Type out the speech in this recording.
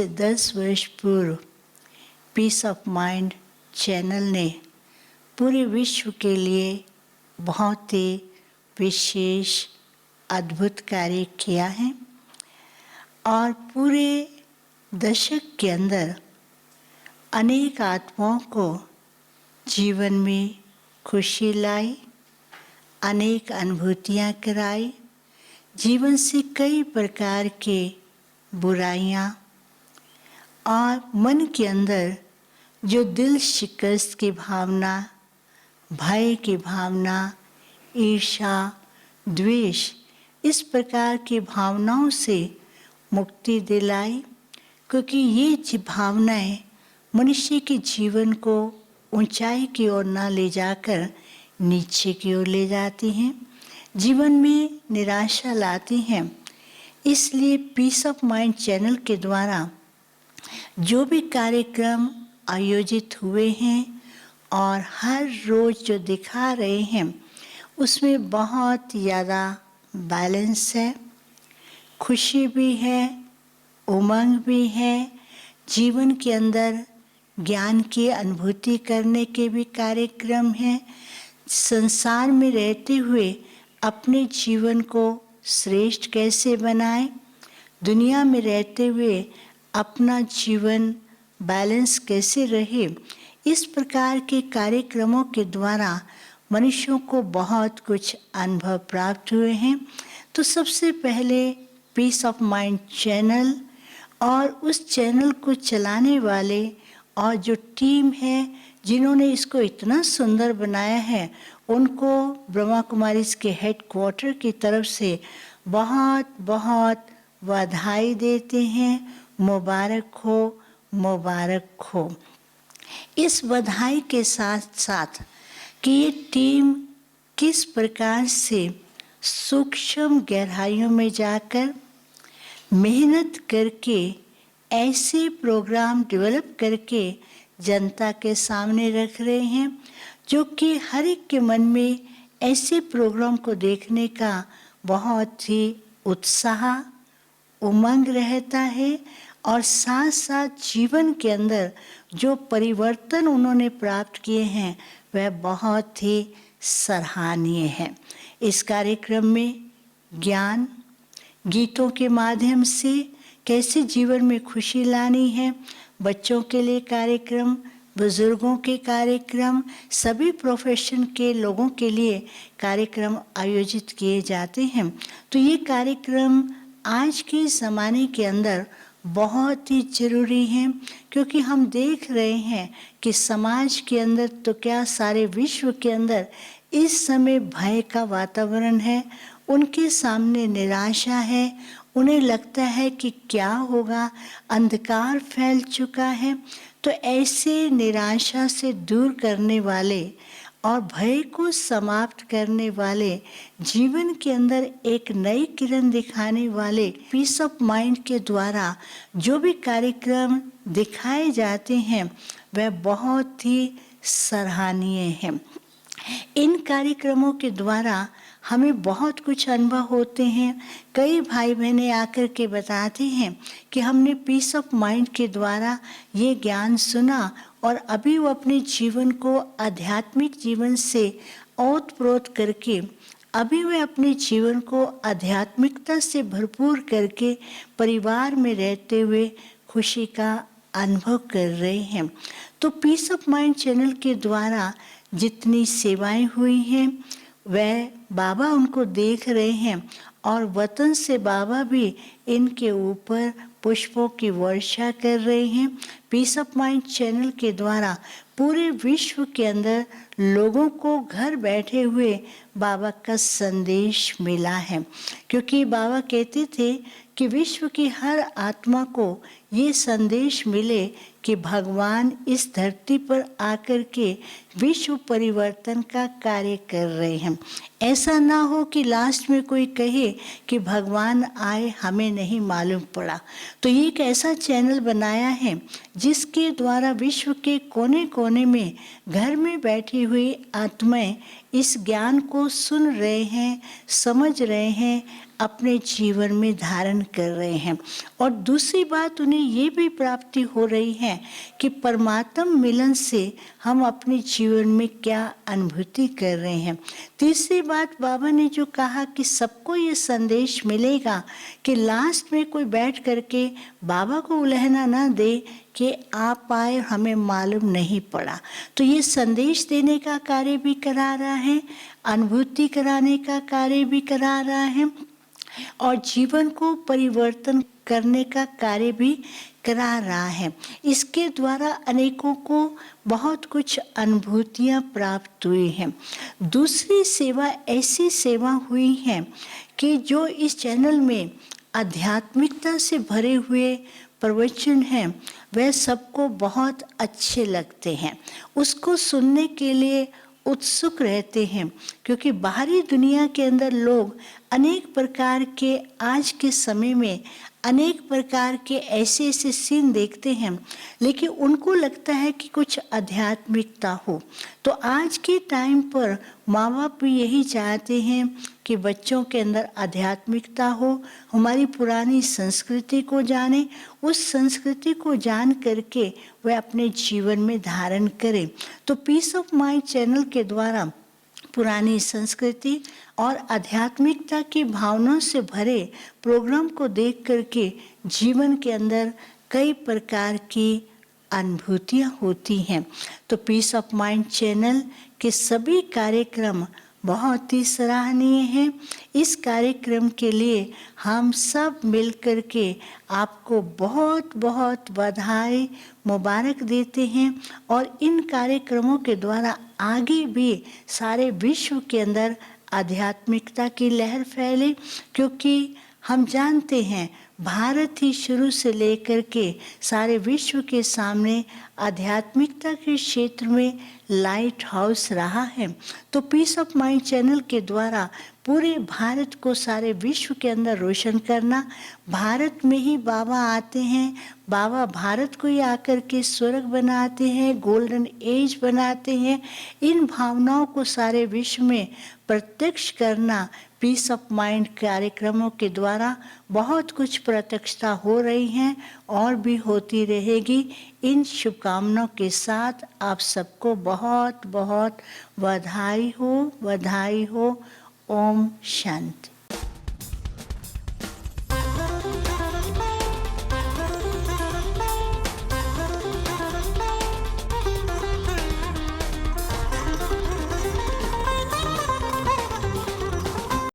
से 10 वर्ष पूर्व पीस ऑफ माइंड चैनल ने पूरे विश्व के लिए बहुत ही विशेष अद्भुत कार्य किया है और पूरे दशक के अंदर अनेक आत्माओं को जीवन में खुशी लाई, अनेक अनुभूतियाँ कराई, जीवन से कई प्रकार के बुराइयाँ और मन के अंदर जो दिल शिकस्त की भावना, भय की भावना, ईर्ष्या, द्वेष, इस प्रकार की भावनाओं से मुक्ति दिलाई, क्योंकि ये भावनाएं मनुष्य के जीवन को ऊंचाई की ओर न ले जाकर नीचे की ओर ले जाती हैं, जीवन में निराशा लाती हैं। इसलिए पीस ऑफ माइंड चैनल के द्वारा जो भी कार्यक्रम आयोजित हुए हैं और हर रोज़ जो दिखा रहे हैं उसमें बहुत ज़्यादा बैलेंस है, खुशी भी है, उमंग भी है, जीवन के अंदर ज्ञान की अनुभूति करने के भी कार्यक्रम हैं। संसार में रहते हुए अपने जीवन को श्रेष्ठ कैसे बनाएं, दुनिया में रहते हुए अपना जीवन बैलेंस कैसे रहे, इस प्रकार के कार्यक्रमों के द्वारा मनुष्यों को बहुत कुछ अनुभव प्राप्त हुए हैं। तो सबसे पहले पीस ऑफ माइंड चैनल और उस चैनल को चलाने वाले और जो टीम है जिन्होंने इसको इतना सुंदर बनाया है, उनको ब्रह्मा कुमारीज के हेडक्वार्टर की तरफ से बहुत बहुत बधाई देते हैं। मुबारक हो, मुबारक हो। इस बधाई के साथ साथ कि ये टीम किस प्रकार से सूक्ष्म गहराइयों में जाकर मेहनत करके ऐसे प्रोग्राम डेवलप करके जनता के सामने रख रहे हैं, जो कि हर एक के मन में ऐसे प्रोग्राम को देखने का बहुत ही उत्साह, उमंग रहता है और साथ साथ जीवन के अंदर जो परिवर्तन उन्होंने प्राप्त किए हैं वह बहुत ही सराहनीय है। इस कार्यक्रम में ज्ञान, गीतों के माध्यम से कैसे जीवन में खुशी लानी है, बच्चों के लिए कार्यक्रम, बुजुर्गों के कार्यक्रम, सभी प्रोफेशन के लोगों के लिए कार्यक्रम आयोजित किए जाते हैं। तो ये कार्यक्रम आज के ज़माने के अंदर बहुत ही ज़रूरी है, क्योंकि हम देख रहे हैं कि समाज के अंदर तो क्या सारे विश्व के अंदर इस समय भय का वातावरण है, उनके सामने निराशा है, उन्हें लगता है कि क्या होगा, अंधकार फैल चुका है। तो ऐसे निराशा से दूर करने वाले और भय को समाप्त करने वाले, जीवन के अंदर एक नई किरण दिखाने वाले पीस ऑफ माइंड के द्वारा जो भी कार्यक्रम दिखाए जाते हैं वह बहुत ही सराहनीय है। इन कार्यक्रमों के द्वारा हमें बहुत कुछ अनुभव होते हैं। कई भाई बहनें आकर के बताते हैं कि हमने पीस ऑफ माइंड के द्वारा ये ज्ञान सुना और अभी वो अपने जीवन को आध्यात्मिक जीवन से ओतप्रोत करके अभी वे अपने जीवन को आध्यात्मिकता से भरपूर करके परिवार में रहते हुए खुशी का अनुभव कर रहे हैं। तो पीस ऑफ माइंड चैनल के द्वारा जितनी सेवाएं हुई हैं वह बाबा उनको देख रहे हैं और वतन से बाबा भी इनके ऊपर पुष्पों की वर्षा कर रहे हैं। पीस ऑफ माइंड चैनल के द्वारा पूरे विश्व के अंदर लोगों को घर बैठे हुए बाबा का संदेश मिला है, क्योंकि बाबा कहते थे कि विश्व की हर आत्मा को ये संदेश मिले कि भगवान इस धरती पर आकर के विश्व परिवर्तन का कार्य कर रहे हैं। ऐसा ना हो कि लास्ट में कोई कहे कि भगवान आए हमें नहीं मालूम पड़ा। तो ये एक ऐसा चैनल बनाया है जिसके द्वारा विश्व के कोने कोने में घर में बैठी हुई आत्माएं इस ज्ञान को सुन रहे हैं, समझ रहे हैं, अपने जीवन में धारण कर रहे हैं। और दूसरी बात उन्हें ये भी प्राप्ति हो रही है कि परमात्म मिलन से हम अपने जीवन में क्या अनुभूति कर रहे हैं। तीसरी बात बाबा ने जो कहा कि सबको ये संदेश मिलेगा कि लास्ट में कोई बैठ करके बाबा को उलहना ना दे कि आप आए हमें मालूम नहीं पड़ा। तो ये संदेश देने का कार्य भी करा रहा है, अनुभूति कराने का कार्य भी करा रहा है और जीवन को परिवर्तन करने का कार्य भी करा रहा है। इसके द्वारा अनेकों को बहुत कुछ अनुभूतियाँ प्राप्त हुई हैं। दूसरी सेवा ऐसी सेवा हुई है कि जो इस चैनल में आध्यात्मिकता से भरे हुए प्रवचन हैं वह सबको बहुत अच्छे लगते हैं, उसको सुनने के लिए उत्सुक रहते हैं, क्योंकि बाहरी दुनिया के अंदर लोग अनेक प्रकार के आज के समय में अनेक प्रकार के ऐसे ऐसे सीन देखते हैं, लेकिन उनको लगता है कि कुछ आध्यात्मिकता हो। तो आज के टाइम पर माँ बाप भी यही चाहते हैं कि बच्चों के अंदर आध्यात्मिकता हो, हमारी पुरानी संस्कृति को जाने, उस संस्कृति को जान करके वह अपने जीवन में धारण करें। तो पीस ऑफ माइंड चैनल के द्वारा पुरानी संस्कृति और आध्यात्मिकता की भावनाओं से भरे प्रोग्राम को देख करके जीवन के अंदर कई प्रकार की अनुभूतियाँ होती हैं। तो पीस ऑफ माइंड चैनल के सभी कार्यक्रम बहुत ही सराहनीय हैं। इस कार्यक्रम के लिए हम सब मिलकर के आपको बहुत बहुत बधाई मुबारक देते हैं और इन कार्यक्रमों के द्वारा आगे भी सारे विश्व के अंदर आध्यात्मिकता की लहर फैले, क्योंकि हम जानते हैं भारत ही शुरू से लेकर के सारे विश्व के सामने आध्यात्मिकता के क्षेत्र में लाइट हाउस रहा है। तो पीस ऑफ माइंड चैनल के द्वारा पूरे भारत को सारे विश्व के अंदर रोशन करना, भारत में ही बाबा आते हैं, बाबा भारत को ही आकर के स्वर्ग बनाते हैं, गोल्डन एज बनाते हैं, इन भावनाओं को सारे विश्व में प्रत्यक्ष करना पीस ऑफ माइंड कार्यक्रमों के द्वारा बहुत कुछ प्रत्यक्षता हो रही हैं और भी होती रहेगी। इन शुभकामनाओं के साथ आप सबको बहुत बहुत बधाई हो, बधाई हो। ओम शांति।